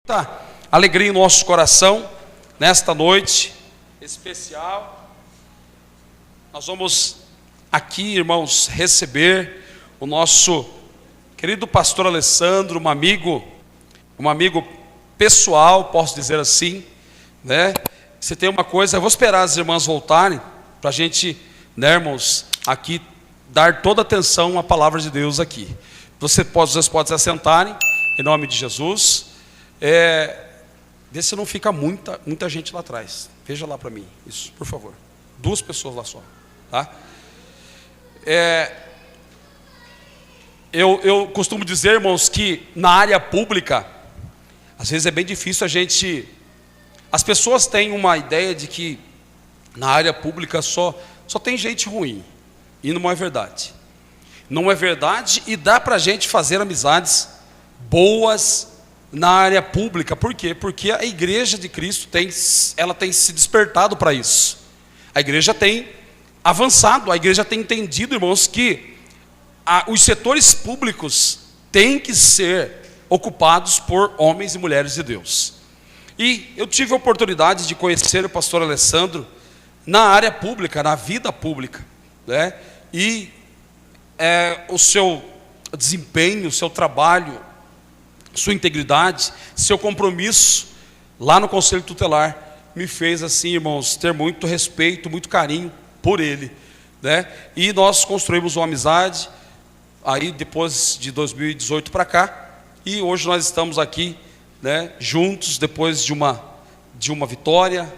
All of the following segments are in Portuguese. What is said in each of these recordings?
Muita alegria em nosso coração, nesta noite especial. Nós vamos aqui, irmãos, receber o nosso querido pastor Alessandro, um amigo pessoal, posso dizer assim, né? Se tem uma coisa, eu vou esperar as irmãs voltarem, para a gente, né, irmãos, aqui dar toda a atenção à palavra de Deus aqui. Vocês podem se assentarem, em nome de Jesus. Vê se não fica muita gente lá atrás. Veja lá para mim, isso, por favor. 2 pessoas lá só, tá? Eu costumo dizer, irmãos, que na área pública, às vezes é bem difícil as pessoas têm uma ideia de que na área pública só tem gente ruim, e não é verdade. Não é verdade, e dá para a gente fazer amizades boas na área pública. Por quê? Porque a igreja de Cristo tem se despertado para isso. A igreja tem avançado, a igreja tem entendido, irmãos, que os setores públicos têm que ser ocupados por homens e mulheres de Deus. E eu tive a oportunidade de conhecer o pastor Alessandro na área pública, na vida pública, né? E o seu desempenho, o seu trabalho, sua integridade, seu compromisso lá no Conselho Tutelar me fez, assim, irmãos, ter muito respeito, muito carinho por ele, né? E nós construímos uma amizade aí depois de 2018 para cá, e hoje nós estamos aqui, né, juntos, depois de uma vitória.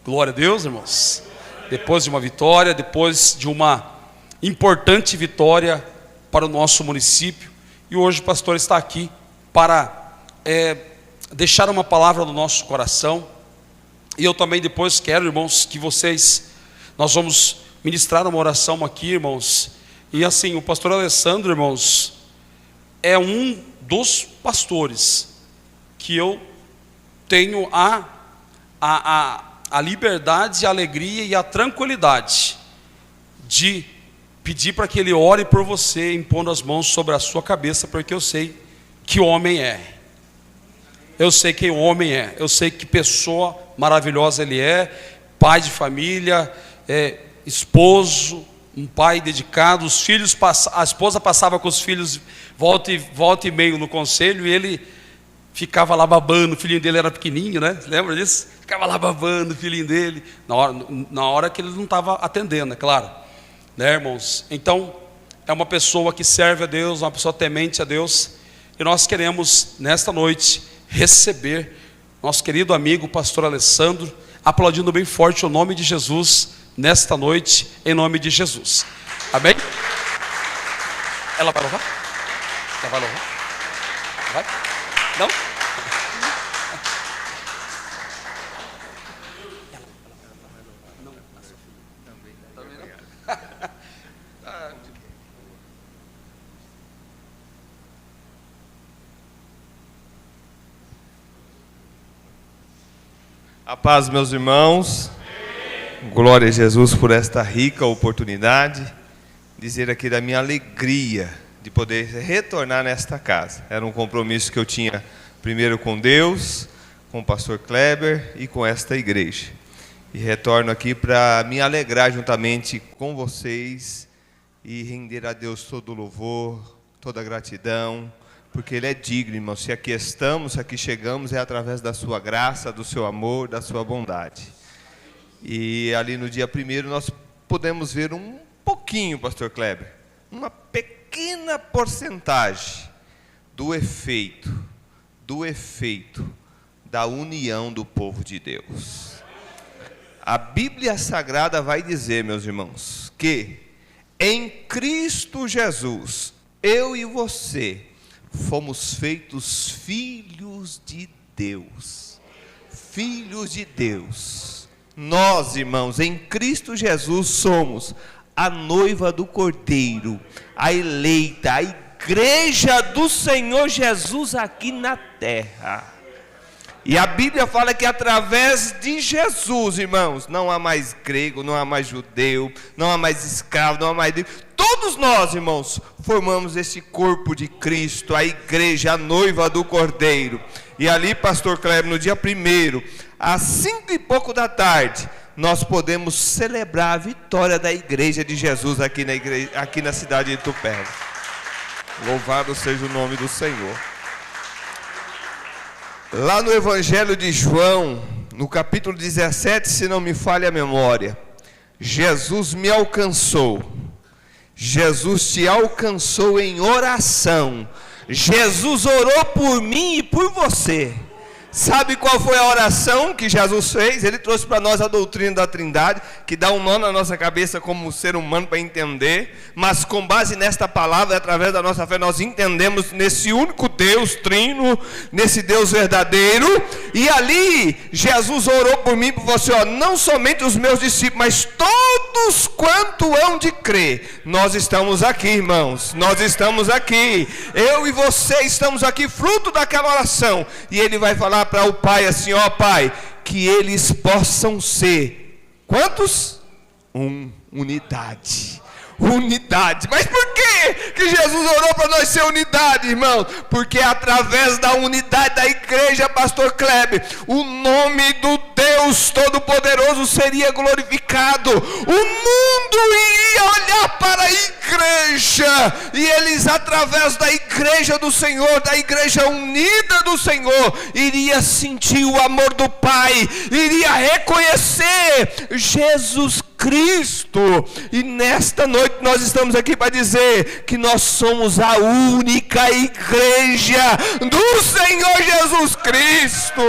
Glória a Deus, irmãos. Depois de uma vitória, depois de uma importante vitória para o nosso município, e hoje o pastor está aqui para deixar uma palavra no nosso coração. E eu também depois quero, irmãos, que nós vamos ministrar uma oração aqui, irmãos. E assim, o pastor Alessandro, irmãos, é um dos pastores que eu tenho a liberdade, a alegria e a tranquilidade de pedir para que ele ore por você, impondo as mãos sobre a sua cabeça, porque eu sei que homem é. Eu sei que homem é. Eu sei que pessoa maravilhosa ele é, pai de família, esposo, um pai dedicado. Os filhos, a esposa passava com os filhos volta e meio no conselho, e ele ficava lá babando. O filhinho dele era pequenininho, né? Lembra disso? Ficava lá babando o filhinho dele, na hora que ele não estava atendendo, é claro, né, irmãos? Então, é uma pessoa que serve a Deus, uma pessoa temente a Deus. E nós queremos, nesta noite, receber nosso querido amigo, pastor Alessandro, aplaudindo bem forte o nome de Jesus, nesta noite, em nome de Jesus. Amém? Ela vai louvar? Ela vai louvar? Vai? Não? A paz, meus irmãos. Glória a Jesus por esta rica oportunidade. Dizer aqui da minha alegria de poder retornar nesta casa. Era um compromisso que eu tinha primeiro com Deus, com o pastor Kleber e com esta igreja. E retorno aqui para me alegrar juntamente com vocês e render a Deus todo o louvor, toda a gratidão, porque Ele é digno, irmão. Se aqui estamos, se aqui chegamos, é através da sua graça, do seu amor, da sua bondade. E ali no dia 1º nós podemos ver um pouquinho, pastor Kleber, uma pequena porcentagem do efeito da união do povo de Deus. A Bíblia Sagrada vai dizer, meus irmãos, que em Cristo Jesus, eu e você fomos feitos filhos de Deus. Filhos de Deus. Nós, irmãos, em Cristo Jesus somos a noiva do Cordeiro, a eleita, a igreja do Senhor Jesus aqui na terra. E a Bíblia fala que através de Jesus, irmãos, não há mais grego, não há mais judeu, não há mais escravo, não há mais livre. Todos nós, irmãos, formamos esse corpo de Cristo, a igreja, a noiva do Cordeiro. E ali, pastor Kleber, no dia 1º, às 5 e pouco da tarde, nós podemos celebrar a vitória da igreja de Jesus aqui na cidade de Itupeva. Louvado seja o nome do Senhor. Lá no Evangelho de João, no capítulo 17, se não me falha a memória, Jesus me alcançou. Jesus te alcançou em oração. Jesus orou por mim e por você. Sabe qual foi a oração que Jesus fez? Ele trouxe para nós a doutrina da Trindade, que dá um nó na nossa cabeça como ser humano para entender, mas com base nesta palavra, através da nossa fé, nós entendemos nesse único Deus trino, nesse Deus verdadeiro. E ali, Jesus orou por mim e por você, não somente os meus discípulos, mas todos quanto hão de crer. Nós estamos aqui, irmãos, nós estamos aqui, eu e você estamos aqui, fruto daquela oração. E ele vai falar para o Pai assim, Pai, que eles possam ser, quantos? Unidade. Mas por que Jesus orou para nós ser unidade, irmãos? Porque através da unidade da igreja, pastor Kleber, o nome do Deus Todo-Poderoso seria glorificado. O mundo iria olhar para a igreja, e eles, através da igreja do Senhor, da igreja unida do Senhor, iria sentir o amor do Pai, iria reconhecer Jesus Cristo. E nesta noite nós estamos aqui para dizer que nós somos a única igreja do Senhor Jesus Cristo.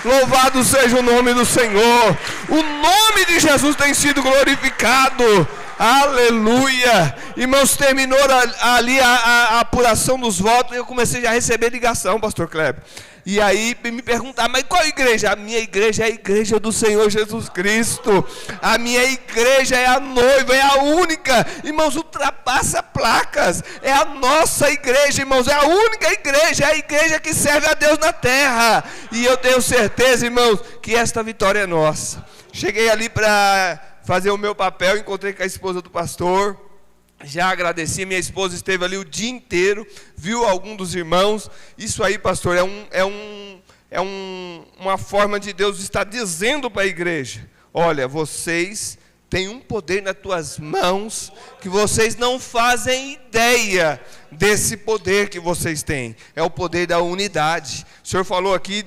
Louvado seja o nome do Senhor. O nome de Jesus tem sido glorificado. Aleluia. Irmãos, terminou ali a apuração dos votos, e eu comecei já a receber ligação, pastor Kleber. E aí me perguntar, mas qual igreja? A minha igreja é a igreja do Senhor Jesus Cristo. A minha igreja é a noiva, é a única. Irmãos, ultrapassa placas. É a nossa igreja, irmãos, é a única igreja. É a igreja que serve a Deus na terra. E eu tenho certeza, irmãos, que esta vitória é nossa. Cheguei ali para fazer o meu papel, encontrei com a esposa do pastor. Já agradeci, minha esposa esteve ali o dia inteiro, viu algum dos irmãos. Isso aí, pastor, uma forma de Deus estar dizendo para a igreja: olha, vocês têm um poder nas tuas mãos que vocês não fazem ideia desse poder que vocês têm. É o poder da unidade. O senhor falou aqui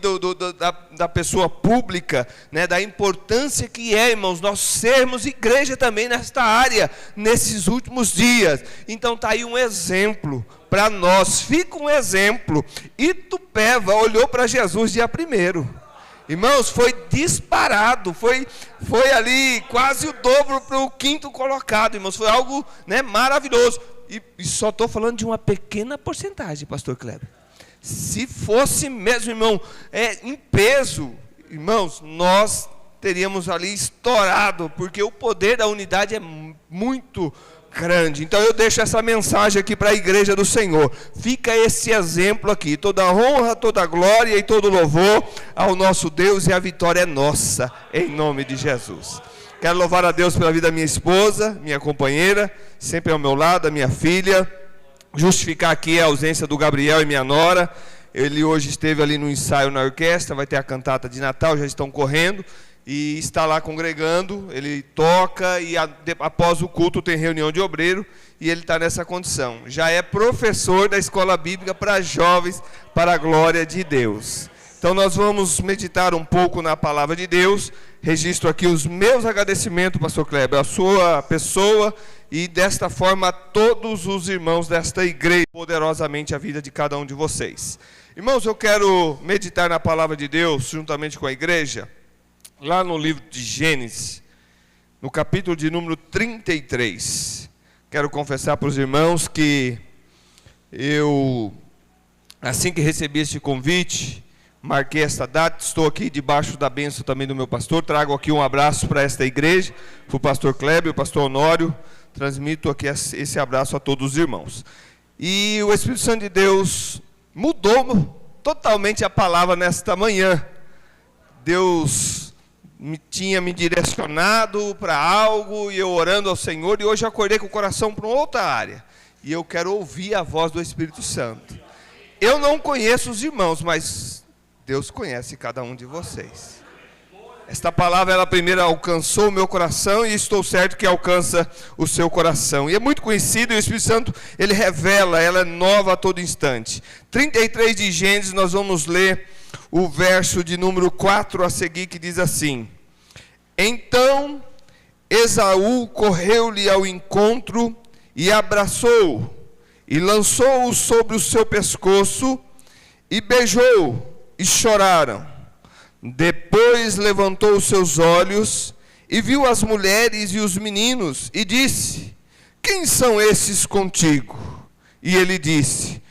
da pessoa pública, né, da importância que é, irmãos, nós sermos igreja também nesta área, nesses últimos dias. Então está aí um exemplo para nós, fica um exemplo. Itupeva olhou para Jesus dia 1º. Irmãos, foi disparado, foi ali quase o dobro para o 5º colocado, irmãos. Foi algo, né, maravilhoso. E só estou falando de uma pequena porcentagem, pastor Kleber. Se fosse mesmo, irmão, em peso, irmãos, nós teríamos ali estourado, porque o poder da unidade é muito grande. Então eu deixo essa mensagem aqui para a igreja do Senhor. Fica esse exemplo aqui. Toda honra, toda glória e todo louvor ao nosso Deus, e a vitória é nossa, em nome de Jesus. Quero louvar a Deus pela vida da minha esposa, minha companheira, sempre ao meu lado, a minha filha. Justificar aqui a ausência do Gabriel e minha nora. Ele hoje esteve ali no ensaio na orquestra, vai ter a cantata de Natal, já estão correndo. E está lá congregando, ele toca, e após o culto tem reunião de obreiro, e ele está nessa condição. Já é professor da escola bíblica para jovens, para a glória de Deus. Então nós vamos meditar um pouco na palavra de Deus. Registro aqui os meus agradecimentos, pastor Kleber, a sua pessoa, e desta forma a todos os irmãos desta igreja, poderosamente a vida de cada um de vocês. Irmãos, eu quero meditar na palavra de Deus juntamente com a igreja, lá no livro de Gênesis, no capítulo de número 33. Quero confessar para os irmãos que eu, assim que recebi este convite, marquei esta data, estou aqui debaixo da bênção também do meu pastor. Trago aqui um abraço para esta igreja, para o pastor Kleber e o pastor Honório. Transmito aqui esse abraço a todos os irmãos. E o Espírito Santo de Deus mudou totalmente a palavra nesta manhã. Deus tinha me direcionado para algo e eu orando ao Senhor, e hoje eu acordei com o coração para outra área. E eu quero ouvir a voz do Espírito Santo. Eu não conheço os irmãos, mas Deus conhece cada um de vocês. Esta palavra, ela primeiro alcançou o meu coração e estou certo que alcança o seu coração. E é muito conhecido, e o Espírito Santo, ele revela, ela é nova a todo instante. 33 de Gênesis, nós vamos ler o verso de número 4 a seguir, que diz assim: Então Esaú correu-lhe ao encontro e abraçou-o, e lançou-o sobre o seu pescoço, e beijou-o, e choraram. Depois levantou os seus olhos, e viu as mulheres e os meninos, e disse: Quem são esses contigo? E ele disse: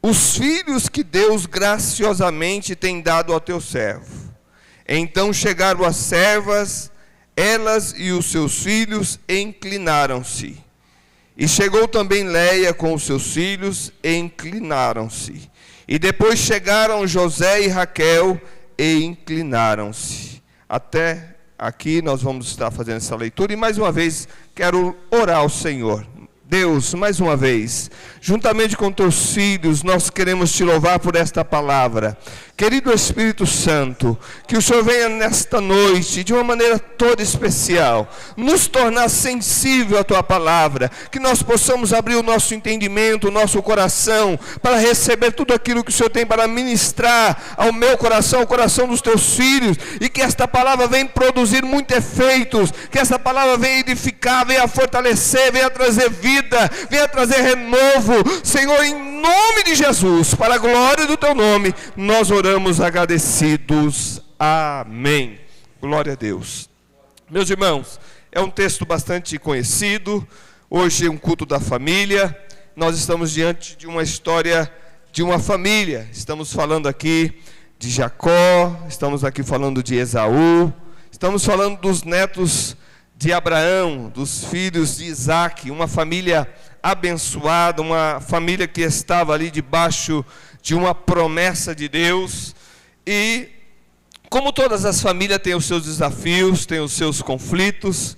Os filhos que Deus graciosamente tem dado ao teu servo. Então chegaram as servas, elas e os seus filhos, e inclinaram-se. E chegou também Léia com os seus filhos, e inclinaram-se. E depois chegaram José e Raquel, e inclinaram-se. Até aqui nós vamos estar fazendo essa leitura, e mais uma vez quero orar ao Senhor. Deus, mais uma vez, juntamente com teus filhos, nós queremos te louvar por esta palavra. Querido Espírito Santo, que o Senhor venha nesta noite, de uma maneira toda especial, nos tornar sensível à tua palavra, que nós possamos abrir o nosso entendimento, o nosso coração, para receber tudo aquilo que o Senhor tem para ministrar ao meu coração, ao coração dos teus filhos, e que esta palavra venha produzir muitos efeitos, que esta palavra venha edificar, venha fortalecer, venha trazer vida, venha trazer renovo. Senhor, em nome de Jesus, para a glória do teu nome, nós oramos agradecidos. Amém. Glória a Deus. Meus irmãos, é um texto bastante conhecido. Hoje é um culto da família. Nós estamos diante de uma história de uma família. Estamos falando aqui de Jacó, estamos aqui falando de Esaú, estamos falando dos netos de Abraão, dos filhos de Isaac, uma família abençoada, uma família que estava ali debaixo de uma promessa de Deus. E como todas as famílias têm os seus desafios, têm os seus conflitos,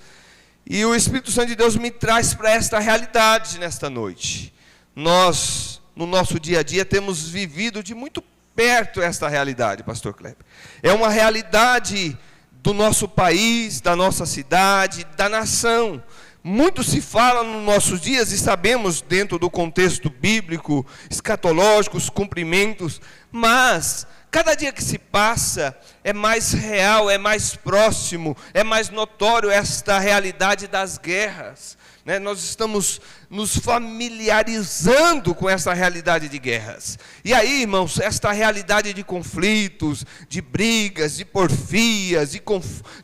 e o Espírito Santo de Deus me traz para esta realidade nesta noite. Nós, no nosso dia a dia, temos vivido de muito perto esta realidade, pastor Kleber. É uma realidade do nosso país, da nossa cidade, da nação. Muito se fala nos nossos dias, e sabemos dentro do contexto bíblico, escatológico, os cumprimentos, mas cada dia que se passa é mais real, é mais próximo, é mais notório esta realidade das guerras. Nós estamos nos familiarizando com essa realidade de guerras. E aí, irmãos, esta realidade de conflitos, de brigas, de porfias,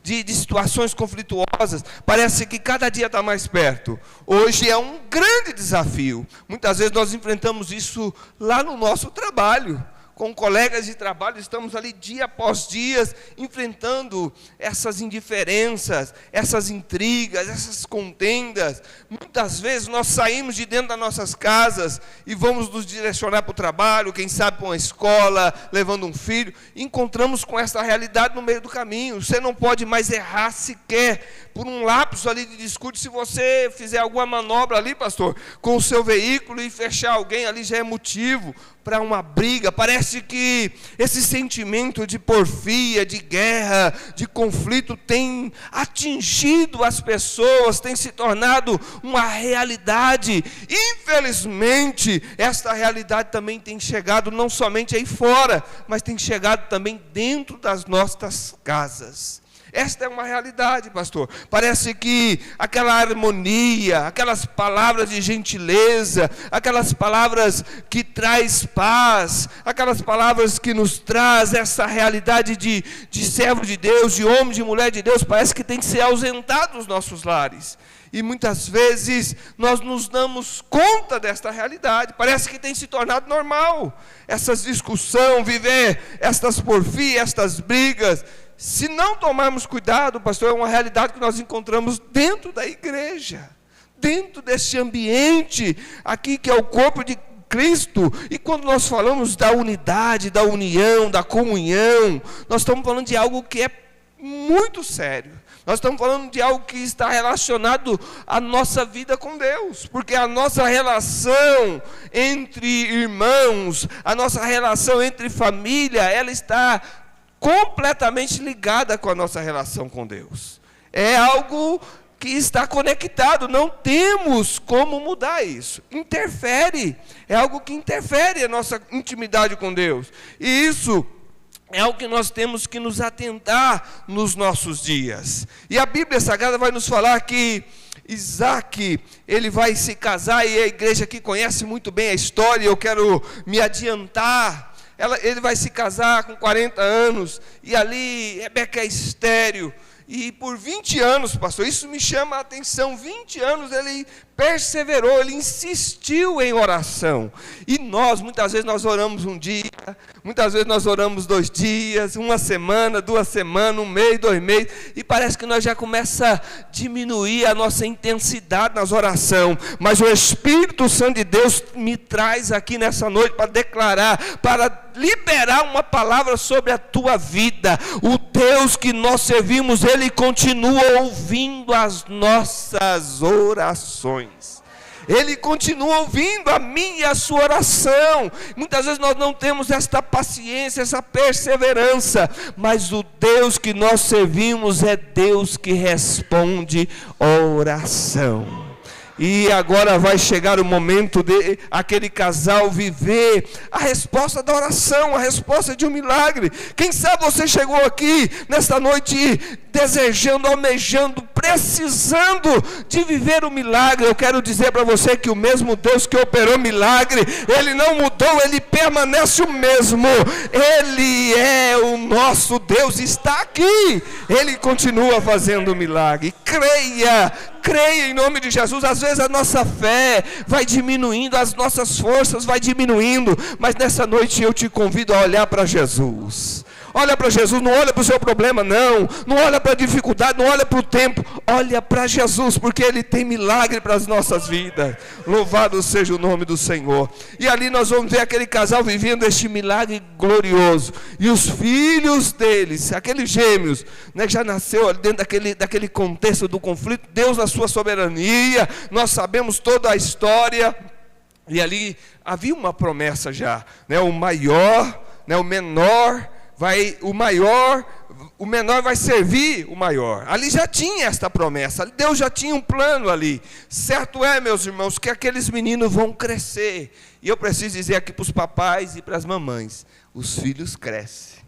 de situações conflituosas, parece que cada dia está mais perto. Hoje é um grande desafio. Muitas vezes nós enfrentamos isso lá no nosso trabalho. Com colegas de trabalho, estamos ali dia após dia, enfrentando essas indiferenças, essas intrigas, essas contendas. Muitas vezes nós saímos de dentro das nossas casas e vamos nos direcionar para o trabalho, quem sabe para uma escola, levando um filho, e encontramos com essa realidade no meio do caminho. Você não pode mais errar sequer por um lapso ali de discurso. Se você fizer alguma manobra ali, pastor, com o seu veículo e fechar alguém ali, já é motivo para uma briga. Parece que esse sentimento de porfia, de guerra, de conflito tem atingido as pessoas, tem se tornado uma realidade. Infelizmente, esta realidade também tem chegado não somente aí fora, mas tem chegado também dentro das nossas casas. Esta é uma realidade, pastor. Parece que aquela harmonia, aquelas palavras de gentileza, aquelas palavras que traz paz, aquelas palavras que nos traz essa realidade de servo de Deus, de homem, de mulher de Deus, parece que tem que ser ausentado dos nossos lares. E muitas vezes nós nos damos conta desta realidade. Parece que tem se tornado normal essas discussões, viver estas porfias, estas brigas. Se não tomarmos cuidado, pastor, é uma realidade que nós encontramos dentro da igreja, dentro desse ambiente aqui que é o corpo de Cristo. E quando nós falamos da unidade, da união, da comunhão, nós estamos falando de algo que é muito sério. Nós estamos falando de algo que está relacionado à nossa vida com Deus, porque a nossa relação entre irmãos, a nossa relação entre família, ela está completamente ligada com a nossa relação com Deus. É algo que está conectado, não temos como mudar isso. Interfere, é algo que interfere a nossa intimidade com Deus. E isso é algo que nós temos que nos atentar nos nossos dias. E a Bíblia Sagrada vai nos falar que Isaac, ele vai se casar, e a igreja aqui conhece muito bem a história, eu quero me adiantar. Ele vai se casar com 40 anos, e ali Rebeca é estéril. E por 20 anos, pastor, isso me chama a atenção, 20 anos ele perseverou, ele insistiu em oração. E nós, muitas vezes nós oramos um dia, muitas vezes nós oramos 2 dias, 1 semana, 2 semanas, 1 mês, 2 meses, e parece que nós já começa a diminuir a nossa intensidade nas orações. Mas o Espírito Santo de Deus me traz aqui nessa noite para declarar, para liberar uma palavra sobre a tua vida. O Deus que nós servimos, Ele continua ouvindo as nossas orações. Ele continua ouvindo a minha e a sua oração. Muitas vezes nós não temos esta paciência, essa perseverança, mas o Deus que nós servimos é Deus que responde oração. E agora vai chegar o momento de aquele casal viver a resposta da oração, a resposta de um milagre. Quem sabe você chegou aqui nesta noite desejando, almejando, precisando de viver o milagre. Eu quero dizer para você que o mesmo Deus que operou milagre, Ele não mudou, Ele permanece o mesmo. Ele é o nosso Deus, está aqui. Ele continua fazendo milagre. Creia em nome de Jesus. Às vezes a nossa fé vai diminuindo, as nossas forças vai diminuindo, mas nessa noite eu te convido a olhar para Jesus. Olha para Jesus, não olha para o seu problema, não olha para a dificuldade, não olha para o tempo, olha para Jesus, porque Ele tem milagre para as nossas vidas. Louvado seja o nome do Senhor. E ali nós vamos ver aquele casal vivendo este milagre glorioso, e os filhos deles, aqueles gêmeos, né, que já nasceu dentro daquele contexto do conflito, Deus na sua soberania, nós sabemos toda a história, e ali havia uma promessa já, né, o maior, né, o menor, o menor vai servir o maior. Ali já tinha esta promessa, Deus já tinha um plano ali. Certo é, meus irmãos, que aqueles meninos vão crescer. E eu preciso dizer aqui para os papais e para as mamães, os filhos crescem.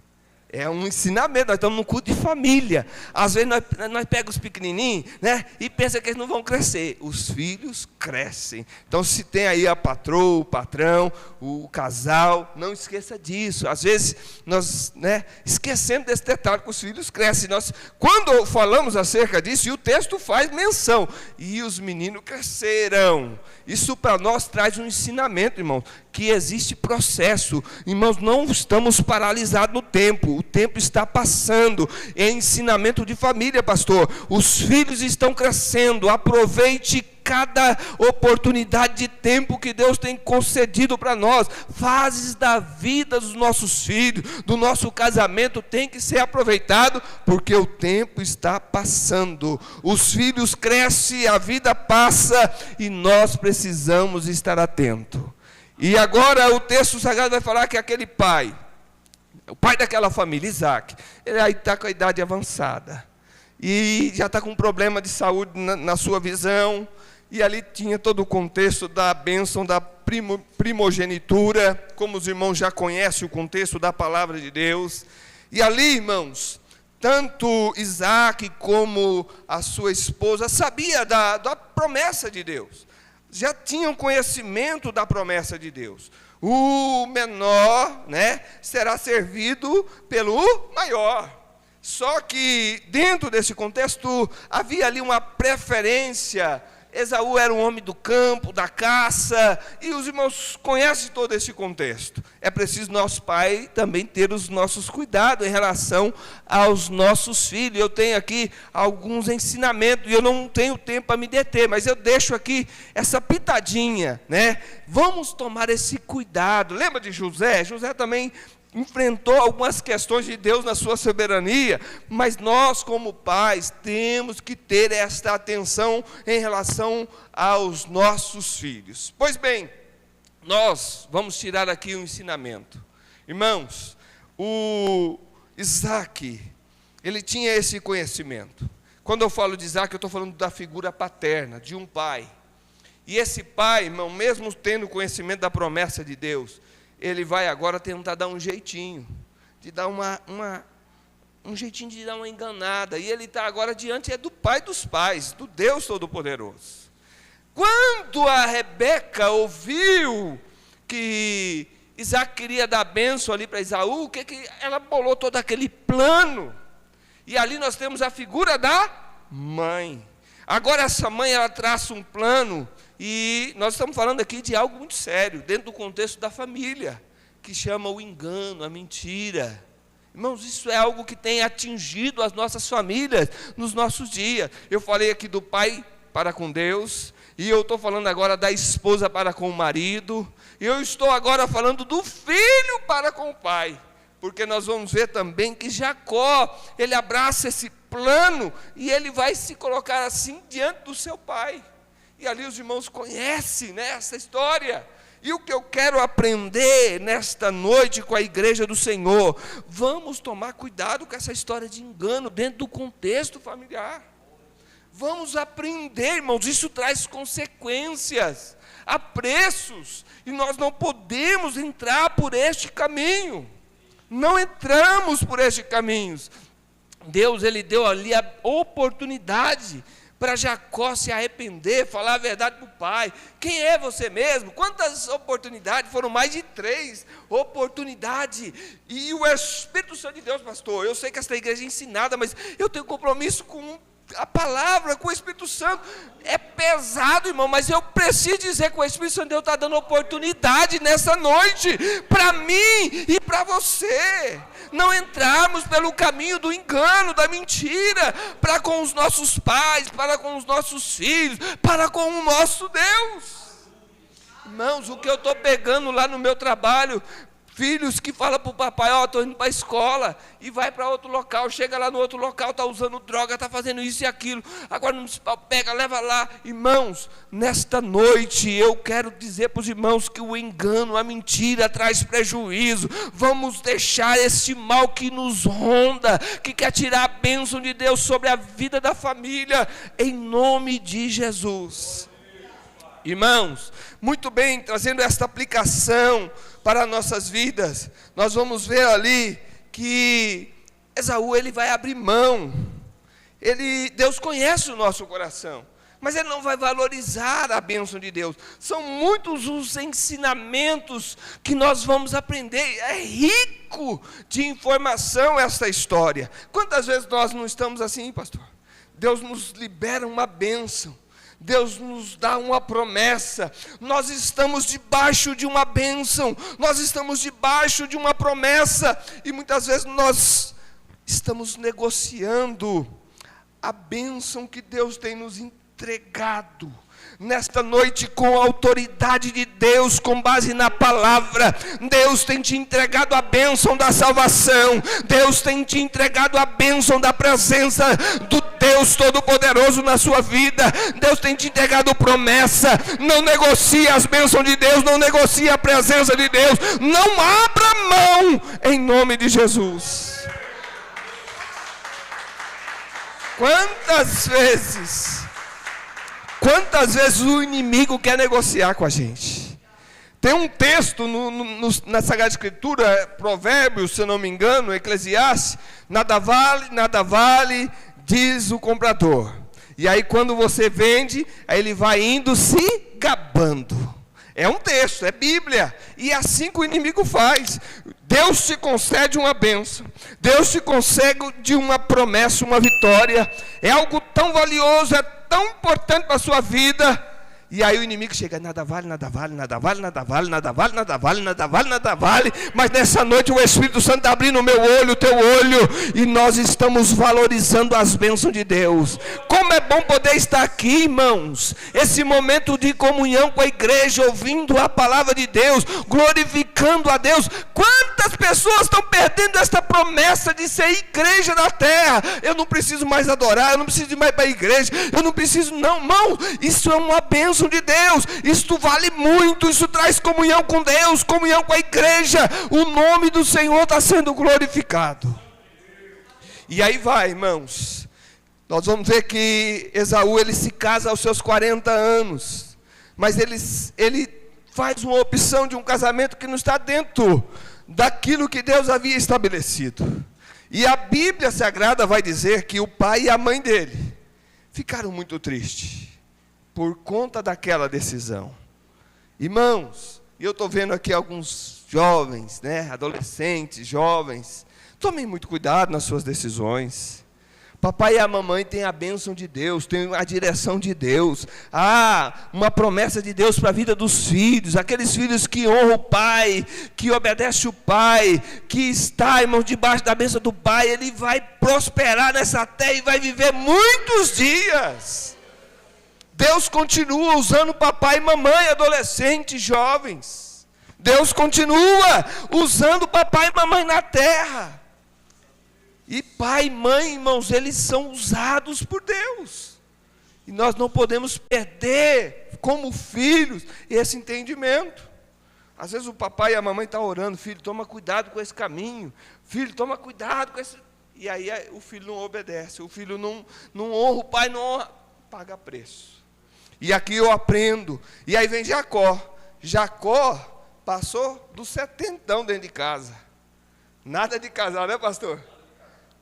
É um ensinamento, nós estamos num culto de família. Às vezes nós pegamos os pequenininhos, né, e pensa que eles não vão crescer. Os filhos crescem. Então se tem aí a patroa, o patrão, o casal, não esqueça disso. Às vezes nós, né, esquecemos desse detalhe, que os filhos crescem. Quando falamos acerca disso, e o texto faz menção, e os meninos crescerão. Isso para nós traz um ensinamento, irmãos, que existe processo. Irmãos, não estamos paralisados no tempo. O tempo está passando. É ensinamento de família, pastor. Os filhos estão crescendo. Aproveite cada oportunidade de tempo que Deus tem concedido para nós. Fases da vida dos nossos filhos, do nosso casamento, tem que ser aproveitado, porque o tempo está passando. Os filhos crescem, a vida passa, e nós precisamos estar atentos. E agora o texto sagrado vai falar que aquele pai, o pai daquela família, Isaac, ele aí está com a idade avançada, e já está com um problema de saúde na sua visão, e ali tinha todo o contexto da bênção da primogenitura, como os irmãos já conhecem o contexto da palavra de Deus. E ali, irmãos, tanto Isaac como a sua esposa sabia da promessa de Deus, já tinham conhecimento da promessa de Deus. O menor, né, será servido pelo maior. Só que dentro desse contexto havia ali uma preferência Esaú era um homem do campo, da caça, e os irmãos conhecem todo esse contexto. É preciso nosso pai também ter os nossos cuidados em relação aos nossos filhos. Eu tenho aqui alguns ensinamentos, e eu não tenho tempo para me deter, mas eu deixo aqui essa pitadinha, né? Vamos tomar esse cuidado. Lembra de José? José também enfrentou algumas questões de Deus na sua soberania, mas nós como pais temos que ter esta atenção em relação aos nossos filhos. Pois bem, nós vamos tirar aqui um ensinamento. Irmãos, o Isaac, ele tinha esse conhecimento. Quando eu falo de Isaac, eu estou falando da figura paterna, de um pai. E esse pai, irmão, mesmo tendo conhecimento da promessa de Deus, ele vai agora tentar dar um jeitinho, de dar um jeitinho de dar uma enganada. E ele está agora diante do pai dos pais, do Deus Todo-Poderoso. Quando a Rebeca ouviu que Isaac queria dar bênção ali para Esaú, ela bolou todo aquele plano. E ali nós temos a figura da mãe. Agora essa mãe, ela traça um plano. E nós estamos falando aqui de algo muito sério, dentro do contexto da família, que chama o engano, a mentira. Irmãos, isso é algo que tem atingido as nossas famílias nos nossos dias. Eu falei aqui do pai para com Deus, e eu estou falando agora da esposa para com o marido, e eu estou agora falando do filho para com o pai, porque nós vamos ver também que Jacó, ele abraça esse plano, e ele vai se colocar assim diante do seu pai. E ali os irmãos conhecem, né, essa história. E o que eu quero aprender nesta noite com a igreja do Senhor, vamos tomar cuidado com essa história de engano dentro do contexto familiar. Vamos aprender, irmãos, isso traz consequências, há preços, e nós não podemos entrar por este caminho. Não entramos por este caminho. Deus, ele deu ali a oportunidade para Jacó se arrepender, falar a verdade para o pai. Quem é você mesmo? Quantas oportunidades? Foram mais de 3 oportunidades. E o Espírito Santo de Deus, pastor, eu sei que esta igreja é ensinada, mas eu tenho compromisso com a palavra, com o Espírito Santo. É pesado, irmão, mas eu preciso dizer que o Espírito Santo de Deus está dando oportunidade nessa noite, para mim e para você. Não entrarmos pelo caminho do engano, da mentira, para com os nossos pais, para com os nossos filhos, para com o nosso Deus. Irmãos, o que eu estou pegando lá no meu trabalho, filhos que falam para o papai, estou indo para a escola, e vai para outro local, chega lá no outro local, está usando droga, está fazendo isso e aquilo, agora no municipal pega, leva lá. Irmãos, nesta noite eu quero dizer para os irmãos que o engano, a mentira traz prejuízo. Vamos deixar esse mal que nos ronda, que quer tirar a bênção de Deus sobre a vida da família, em nome de Jesus. Irmãos, muito bem, trazendo esta aplicação para nossas vidas, nós vamos ver ali que Esaú, ele vai abrir mão. Deus conhece o nosso coração, mas ele não vai valorizar a bênção de Deus. São muitos os ensinamentos que nós vamos aprender. É rico de informação esta história. Quantas vezes nós não estamos assim, pastor? Deus nos libera uma bênção, Deus nos dá uma promessa, nós estamos debaixo de uma bênção, nós estamos debaixo de uma promessa, e muitas vezes nós estamos negociando a bênção que Deus tem nos entregado. Nesta noite, com a autoridade de Deus, com base na palavra, Deus tem te entregado a bênção da salvação, Deus tem te entregado a bênção da presença do Deus Todo-Poderoso na sua vida. Deus tem te entregado promessa. Não negocie as bênçãos de Deus, não negocie a presença de Deus, não abra mão, em nome de Jesus. Quantas vezes o inimigo quer negociar com a gente? Tem um texto na Sagrada Escritura, Provérbios, se eu não me engano, Eclesiastes, nada vale, diz o comprador. E aí quando você vende, aí ele vai indo se gabando. É um texto, é Bíblia. E é assim que o inimigo faz. Deus te concede uma bênção, Deus te concede uma promessa, uma vitória. É algo tão valioso, é tão importante para a sua vida. E aí o inimigo chega, nada vale, nada vale, nada vale, nada vale, nada vale, nada vale, nada vale, nada vale. Mas nessa noite o Espírito Santo está abrindo o meu olho, o teu olho, e nós estamos valorizando as bênçãos de Deus. Como é bom poder estar aqui, irmãos. Esse momento de comunhão com a igreja, ouvindo a palavra de Deus, glorificando a Deus. Quantas pessoas estão perdendo esta promessa de ser igreja na terra? Eu não preciso mais adorar, eu não preciso ir mais para a igreja, eu não preciso, não, irmão. Isso é uma bênção de Deus, isto vale muito, isso traz comunhão com Deus, comunhão com a igreja, o nome do Senhor está sendo glorificado. E aí vai, irmãos, nós vamos ver que Esaú, ele se casa aos seus 40 anos, mas ele faz uma opção de um casamento que não está dentro daquilo que Deus havia estabelecido. E a Bíblia Sagrada vai dizer que o pai e a mãe dele ficaram muito tristes por conta daquela decisão. Irmãos, eu estou vendo aqui alguns jovens, adolescentes, jovens, tomem muito cuidado nas suas decisões. Papai e a mamãe têm a bênção de Deus, têm a direção de Deus, uma promessa de Deus para a vida dos filhos, aqueles filhos que honram o pai, que obedecem o pai, que está, irmão, debaixo da bênção do pai, ele vai prosperar nessa terra e vai viver muitos dias. Deus continua usando papai e mamãe, adolescentes, jovens. Deus continua usando papai e mamãe na terra. E pai e mãe, irmãos, eles são usados por Deus. E nós não podemos perder, como filhos, esse entendimento. Às vezes o papai e a mamãe estão orando, filho, toma cuidado com esse caminho. Filho, toma cuidado com esse... E aí o filho não obedece, o filho não honra o pai, não honra, paga preço. E aqui eu aprendo. E aí vem Jacó. Jacó passou dos 70 dentro de casa. Nada de casar, né, pastor?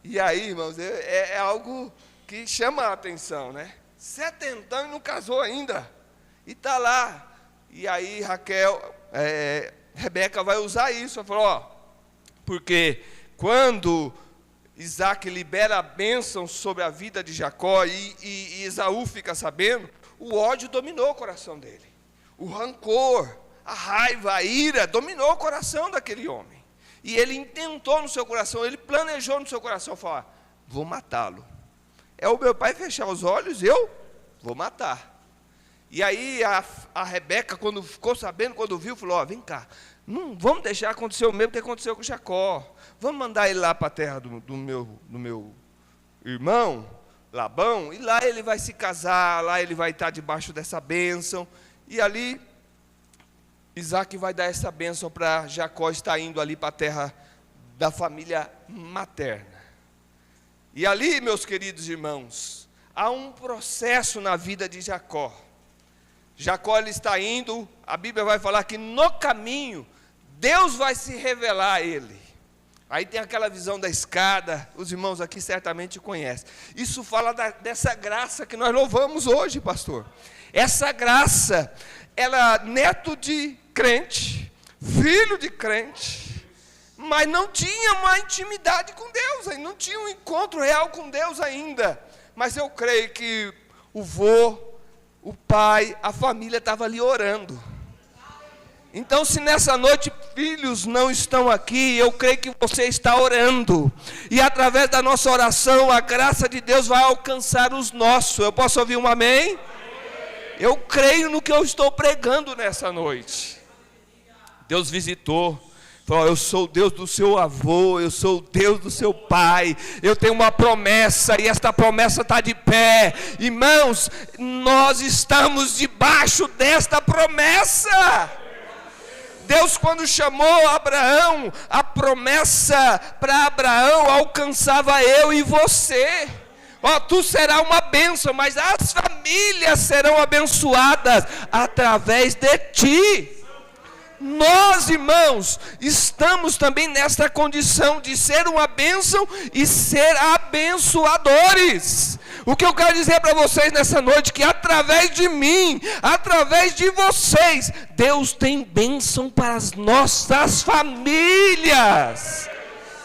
E aí, irmãos, é algo que chama a atenção, né? 70 e não casou ainda. E está lá. E aí Rebeca vai usar isso. Ela falou, porque quando Isaac libera a bênção sobre a vida de Jacó e Esaú fica sabendo, o ódio dominou o coração dele. O rancor, a raiva, a ira dominou o coração daquele homem. E ele intentou no seu coração, ele planejou no seu coração, falar, vou matá-lo. É o meu pai fechar os olhos, eu vou matar. E aí a Rebeca, quando ficou sabendo, quando viu, falou, vem cá, não vamos deixar acontecer o mesmo que aconteceu com Jacó. Vamos mandar ele lá para a terra do meu irmão, Labão, e lá ele vai se casar, lá ele vai estar debaixo dessa bênção, e ali Isaac vai dar essa bênção para Jacó estar indo ali para a terra da família materna. E ali, meus queridos irmãos, há um processo na vida de Jacó. Jacó, ele está indo, a Bíblia vai falar que no caminho, Deus vai se revelar a ele. Aí tem aquela visão da escada, os irmãos aqui certamente conhecem. Isso fala dessa graça que nós louvamos hoje, pastor. Essa graça, ela neto de crente, filho de crente, mas não tinha uma intimidade com Deus, não tinha um encontro real com Deus ainda. Mas eu creio que o vô, o pai, a família estava ali orando. Então, se nessa noite filhos não estão aqui, eu creio que você está orando. E através da nossa oração, a graça de Deus vai alcançar os nossos. Eu posso ouvir um amém? Eu creio no que eu estou pregando nessa noite. Deus visitou. Falou, eu sou o Deus do seu avô, eu sou o Deus do seu pai, eu tenho uma promessa e esta promessa está de pé. Irmãos, nós estamos debaixo desta promessa. Deus, quando chamou Abraão, a promessa para Abraão alcançava eu e você. Tu será uma bênção, mas as famílias serão abençoadas através de ti. Nós, irmãos, estamos também nesta condição de ser uma bênção e ser abençoadores. O que eu quero dizer para vocês nessa noite, que através de mim, através de vocês, Deus tem bênção para as nossas famílias.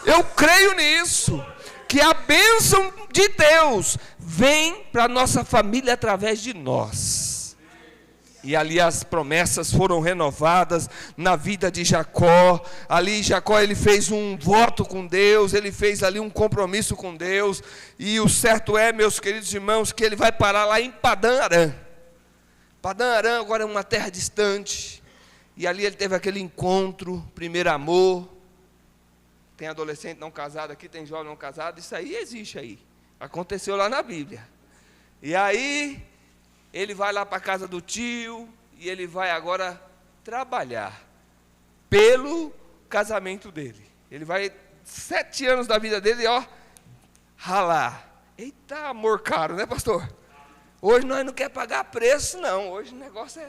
Eu creio nisso, que a bênção de Deus vem para a nossa família através de nós. E ali as promessas foram renovadas na vida de Jacó. Ali Jacó, ele fez um voto com Deus, ele fez ali um compromisso com Deus. E o certo é, meus queridos irmãos, que ele vai parar lá em Padã Arã. Padã Arã agora é uma terra distante. E ali ele teve aquele encontro, primeiro amor. Tem adolescente não casado aqui, tem jovem não casado, isso aí existe aí. Aconteceu lá na Bíblia. E aí, ele vai lá para a casa do tio, e ele vai agora trabalhar pelo casamento dele. Ele vai 7 anos da vida dele, ó, ralar. Eita, amor caro, né, pastor? Hoje nós não quer pagar preço, não. Hoje o negócio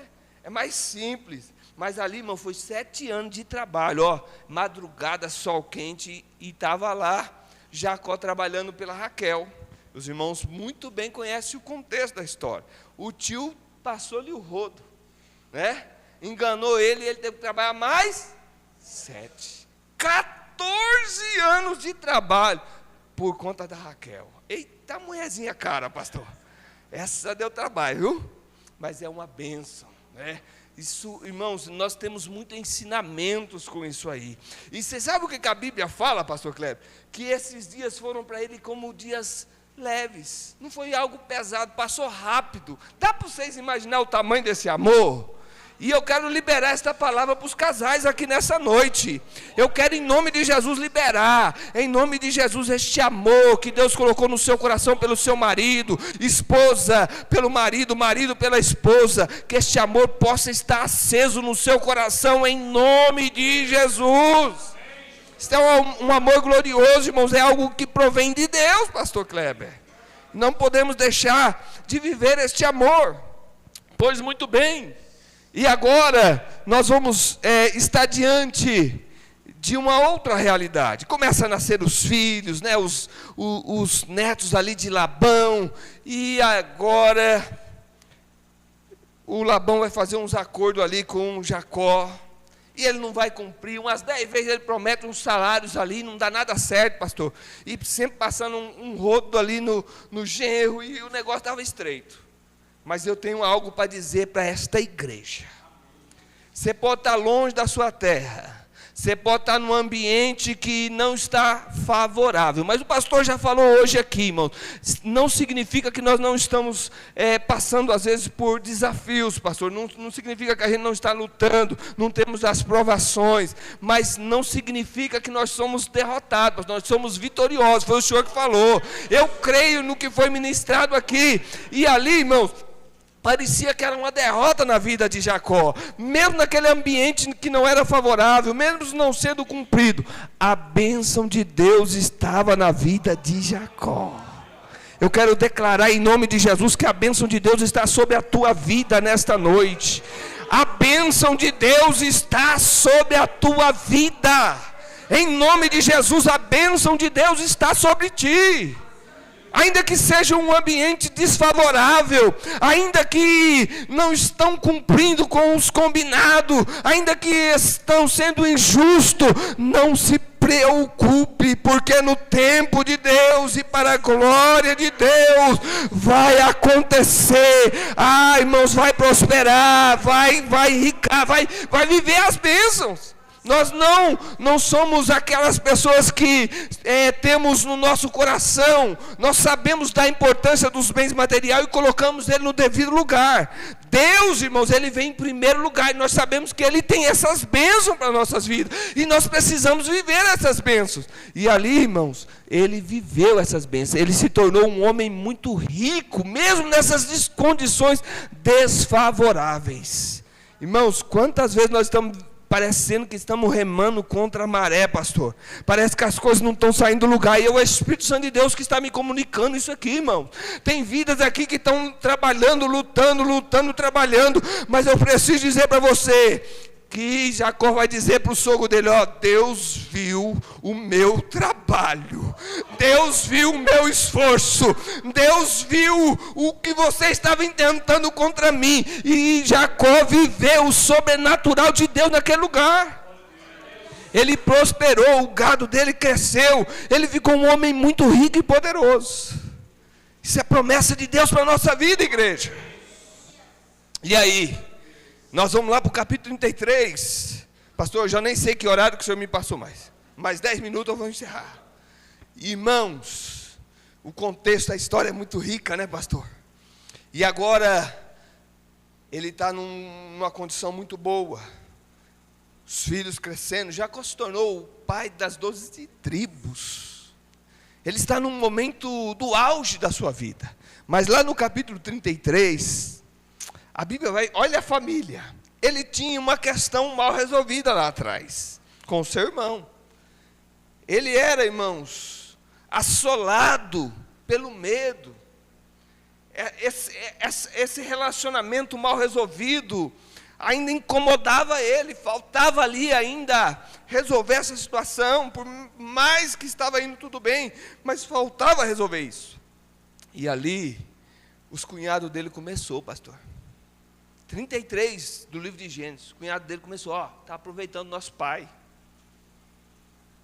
é mais simples. Mas ali, irmão, foi 7 anos de trabalho, ó, madrugada, sol quente, e estava lá Jacó trabalhando pela Raquel. Os irmãos muito bem conhecem o contexto da história. O tio passou-lhe o rodo, né? Enganou ele, e ele teve que trabalhar mais 7. 14 anos de trabalho por conta da Raquel. Eita, mulherzinha cara, pastor. Essa deu trabalho, viu? Mas é uma bênção, né? Isso, irmãos, nós temos muitos ensinamentos com isso aí. E você sabe o que a Bíblia fala, pastor Kleber? Que esses dias foram para ele como dias leves. Não foi algo pesado, passou rápido. Dá para vocês imaginar o tamanho desse amor? E eu quero liberar esta palavra para os casais aqui nessa noite. Eu quero, em nome de Jesus, liberar, em nome de Jesus, este amor que Deus colocou no seu coração pelo seu marido, esposa pelo marido, marido pela esposa, que este amor possa estar aceso no seu coração, em nome de Jesus. Isso é um amor glorioso, irmãos, é algo que provém de Deus, pastor Kleber. Não podemos deixar de viver este amor. Pois muito bem. E agora nós vamos estar diante de uma outra realidade. Começa a nascer os filhos, né, os netos ali de Labão. E agora o Labão vai fazer uns acordos ali com Jacó. E ele não vai cumprir. Umas 10 vezes ele promete uns salários ali, não dá nada certo, pastor. E sempre passando um rodo ali no genro, e o negócio estava estreito. Mas eu tenho algo para dizer para esta igreja. Você pode estar longe da sua terra, você pode estar num ambiente que não está favorável, mas o pastor já falou hoje aqui, irmão, não significa que nós não estamos passando às vezes por desafios, pastor, não significa que a gente não está lutando, não temos as provações, mas não significa que nós somos derrotados, nós somos vitoriosos, foi o senhor que falou. Eu creio no que foi ministrado aqui, e ali, irmãos, parecia que era uma derrota na vida de Jacó, mesmo naquele ambiente que não era favorável, mesmo não sendo cumprido, a bênção de Deus estava na vida de Jacó. Eu quero declarar em nome de Jesus que a bênção de Deus está sobre a tua vida nesta noite. A bênção de Deus está sobre a tua vida. Em nome de Jesus, a bênção de Deus está sobre ti. Ainda que seja um ambiente desfavorável, ainda que não estão cumprindo com os combinados, ainda que estão sendo injustos, não se preocupe, porque no tempo de Deus e para a glória de Deus vai acontecer. Irmãos, vai prosperar, vai ricar, vai viver as bênçãos. Nós não somos aquelas pessoas que temos no nosso coração, nós sabemos da importância dos bens materiais e colocamos ele no devido lugar. Deus, irmãos, ele vem em primeiro lugar, e nós sabemos que ele tem essas bênçãos para nossas vidas, e nós precisamos viver essas bênçãos. E ali, irmãos, ele viveu essas bênçãos, ele se tornou um homem muito rico, mesmo nessas condições desfavoráveis. Irmãos, quantas vezes nós estamos parecendo que estamos remando contra a maré, pastor? Parece que as coisas não estão saindo do lugar, e é o Espírito Santo de Deus que está me comunicando isso aqui, irmão. Tem vidas aqui que estão trabalhando, lutando, trabalhando, mas eu preciso dizer para você, que Jacó vai dizer para o sogro dele, ó, Deus viu o meu trabalho, Deus viu o meu esforço, Deus viu o que você estava intentando contra mim, e Jacó viveu o sobrenatural de Deus naquele lugar. Ele prosperou, o gado dele cresceu, ele ficou um homem muito rico e poderoso. Isso é promessa de Deus para a nossa vida, igreja. E aí, nós vamos lá para o capítulo 33. Pastor, eu já nem sei que horário que o senhor me passou mais 10 minutos eu vou encerrar. Irmãos, o contexto da história é muito rica, né, pastor? E agora, ele está numa condição muito boa. Os filhos crescendo, Jacó se tornou o pai das 12 tribos. Ele está num momento do auge da sua vida. Mas lá no capítulo 33, a Bíblia vai, olha a família. Ele tinha uma questão mal resolvida lá atrás, com o seu irmão. Ele era, irmãos, assolado pelo medo. Esse relacionamento mal resolvido ainda incomodava ele, faltava ali ainda resolver essa situação, por mais que estava indo tudo bem, mas faltava resolver isso. E ali, os cunhados dele começou, pastor. 33 do livro de Gênesis, o cunhado dele começou, está aproveitando nosso pai.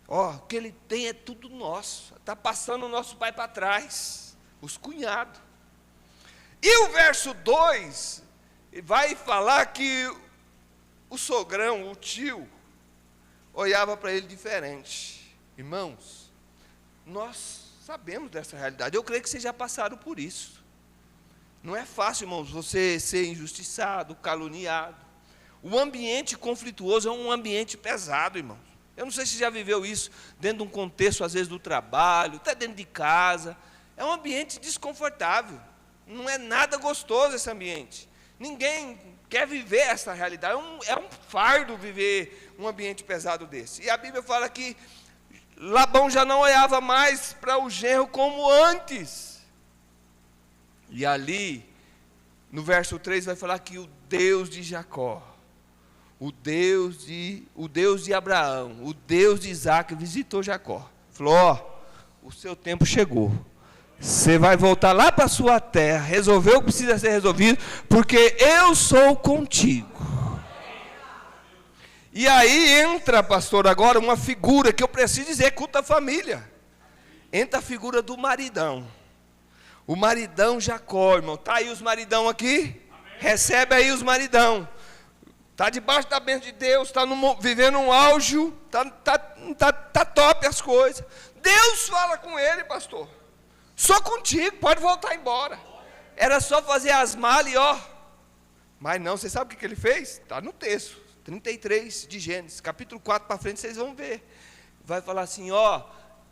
O que ele tem é tudo nosso, está passando o nosso pai para trás, os cunhados. E o verso 2 vai falar que o sogrão, o tio, olhava para ele diferente. Irmãos, nós sabemos dessa realidade, eu creio que vocês já passaram por isso. Não é fácil, irmãos, você ser injustiçado, caluniado. O ambiente conflituoso é um ambiente pesado, irmãos. Eu não sei se você já viveu isso dentro de um contexto, às vezes, do trabalho, até dentro de casa. É um ambiente desconfortável. Não é nada gostoso esse ambiente. Ninguém quer viver essa realidade. É um fardo viver um ambiente pesado desse. E a Bíblia fala que Labão já não olhava mais para o genro como antes. E ali, no verso 3, vai falar que o Deus de Jacó, o Deus de Abraão, o Deus de Isaac visitou Jacó. Falou, o seu tempo chegou. Você vai voltar lá para a sua terra, resolver o que precisa ser resolvido, porque eu sou contigo. E aí entra, pastor, agora uma figura que eu preciso dizer, culto à família. Entra a figura do maridão. O maridão Jacó, irmão. Está aí os maridão aqui? Amém. Recebe aí os maridão. Está debaixo da bênção de Deus, está vivendo um auge, tá top as coisas. Deus fala com ele, pastor. Só contigo, pode voltar embora. Era só fazer as malas e Mas não, você sabe o que ele fez? Está no texto, 33 de Gênesis, capítulo 4 para frente, vocês vão ver. Vai falar assim,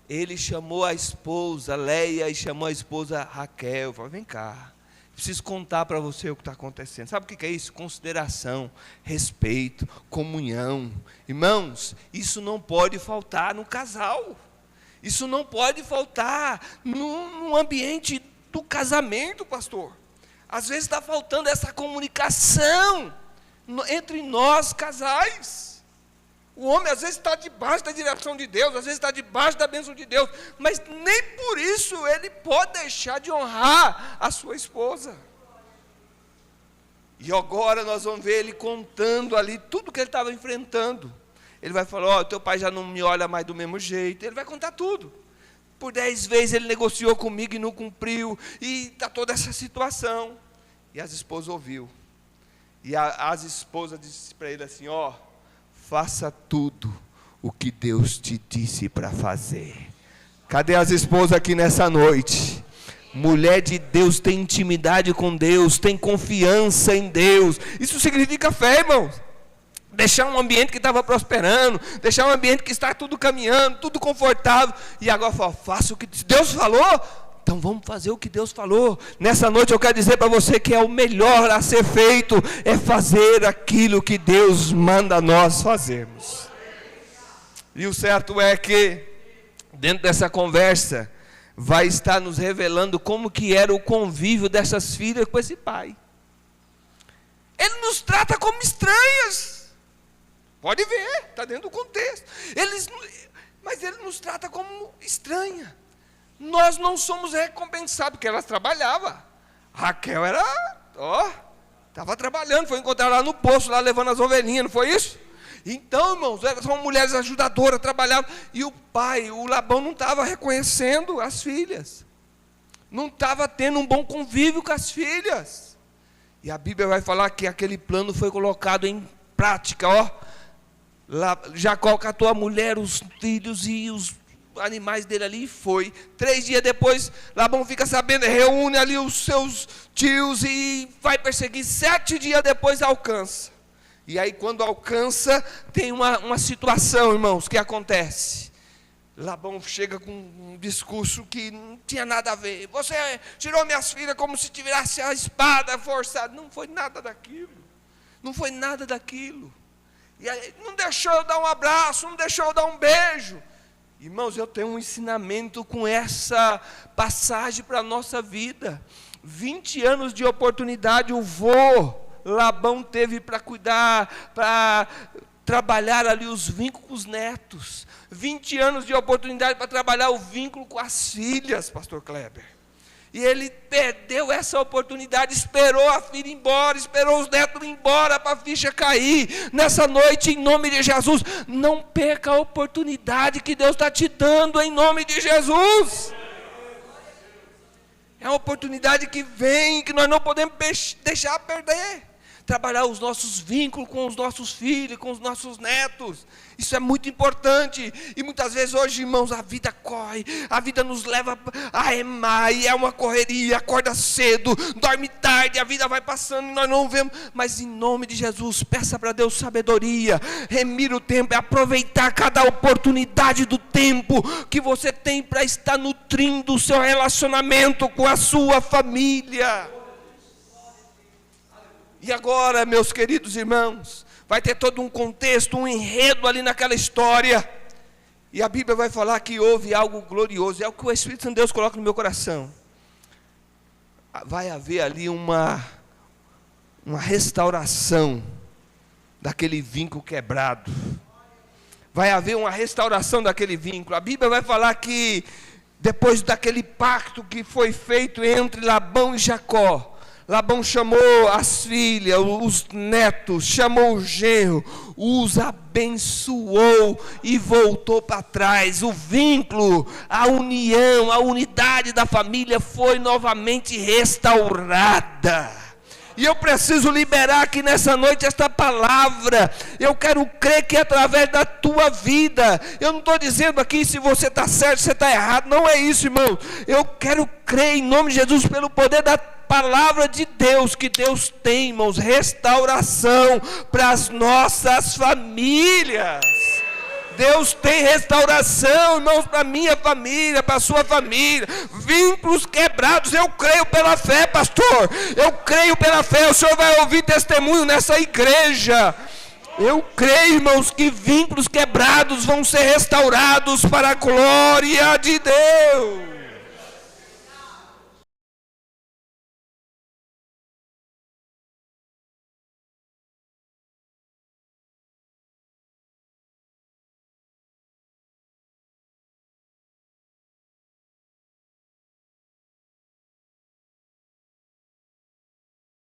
ele chamou a esposa Leia e chamou a esposa Raquel. Falou, vem cá, preciso contar para você o que está acontecendo. Sabe o que é isso? Consideração, respeito, comunhão. Irmãos, isso não pode faltar no casal. Isso não pode faltar no ambiente do casamento, pastor. Às vezes está faltando essa comunicação entre nós casais. O homem às vezes está debaixo da direção de Deus, às vezes está debaixo da bênção de Deus, mas nem por isso ele pode deixar de honrar a sua esposa. E agora nós vamos ver ele contando ali tudo que ele estava enfrentando. Ele vai falar, teu pai já não me olha mais do mesmo jeito. Ele vai contar tudo. Por 10 vezes ele negociou comigo e não cumpriu, e está toda essa situação. E as esposas ouviu. E as esposas disseram para ele assim, faça tudo o que Deus te disse para fazer. Cadê as esposas aqui nessa noite? Mulher de Deus tem intimidade com Deus, tem confiança em Deus. Isso significa fé, irmãos. Deixar um ambiente que estava prosperando, deixar um ambiente que está tudo caminhando, tudo confortável, e agora fala, faça o que Deus falou, então vamos fazer o que Deus falou. Nessa noite eu quero dizer para você que é o melhor a ser feito, é fazer aquilo que Deus manda nós fazermos. E o certo é que, dentro dessa conversa, vai estar nos revelando como que era o convívio dessas filhas com esse pai. Ele nos trata como estranhas. Pode ver, está dentro do contexto. Mas ele nos trata como estranha. Nós não somos recompensados, porque elas trabalhavam. Raquel estava trabalhando, foi encontrar lá no poço, lá levando as ovelhinhas, não foi isso? Então, irmãos, são mulheres ajudadoras, trabalhavam. E o pai, o Labão, não estava reconhecendo as filhas. não estava tendo um bom convívio com as filhas. E a Bíblia vai falar que aquele plano foi colocado em prática, ó. Jacó catou a mulher, os filhos e os animais dele ali e foi. 3 dias depois, Labão fica sabendo, reúne ali os seus tios e vai perseguir. 7 dias depois alcança. E aí quando alcança, tem uma situação, irmãos, que acontece. Labão chega com um discurso que não tinha nada a ver. Você tirou minhas filhas como se tivesse a espada forçada. Não foi nada daquilo. Não foi nada daquilo. E aí, não deixou eu dar um abraço, não deixou eu dar um beijo. Irmãos, eu tenho um ensinamento com essa passagem para a nossa vida. 20 anos de oportunidade o vô Labão teve para cuidar, para trabalhar ali os vínculos com os netos. 20 anos de oportunidade para trabalhar o vínculo com as filhas, pastor Kleber. E ele perdeu essa oportunidade, esperou a filha ir embora, esperou os netos ir embora para a ficha cair. Nessa noite, em nome de Jesus, não perca a oportunidade que Deus está te dando, em nome de Jesus. É uma oportunidade que vem, que nós não podemos deixar perder. Trabalhar os nossos vínculos com os nossos filhos, com os nossos netos. Isso é muito importante. E muitas vezes hoje, irmãos, a vida corre, a vida nos leva a remar, e é uma correria, acorda cedo, dorme tarde, a vida vai passando e nós não vemos. Mas em nome de Jesus, peça para Deus sabedoria, remir o tempo, aproveitar cada oportunidade do tempo que você tem para estar nutrindo o seu relacionamento com a sua família. E agora, meus queridos irmãos, vai ter todo um contexto, um enredo ali naquela história. E a Bíblia vai falar que houve algo glorioso. É o que o Espírito Santo de Deus coloca no meu coração. Vai haver ali uma restauração daquele vínculo quebrado. Vai haver uma restauração daquele vínculo. A Bíblia vai falar que depois daquele pacto que foi feito entre Labão e Jacó, Labão chamou as filhas, os netos, chamou o genro, os abençoou e voltou para trás. O vínculo, a união, a unidade da família foi novamente restaurada. E eu preciso liberar aqui nessa noite esta palavra. Eu quero crer que é através da tua vida. Eu não estou dizendo aqui se você está certo, se você está errado. Não é isso, irmão. Eu quero crer em nome de Jesus, pelo poder da palavra de Deus, que Deus tem, irmãos, restauração para as nossas famílias. Deus tem restauração, irmãos, para a minha família, para a sua família. Vínculos quebrados, eu creio pela fé, pastor. Eu creio pela fé. O senhor vai ouvir testemunho nessa igreja. Eu creio, irmãos, que vínculos quebrados vão ser restaurados para a glória de Deus.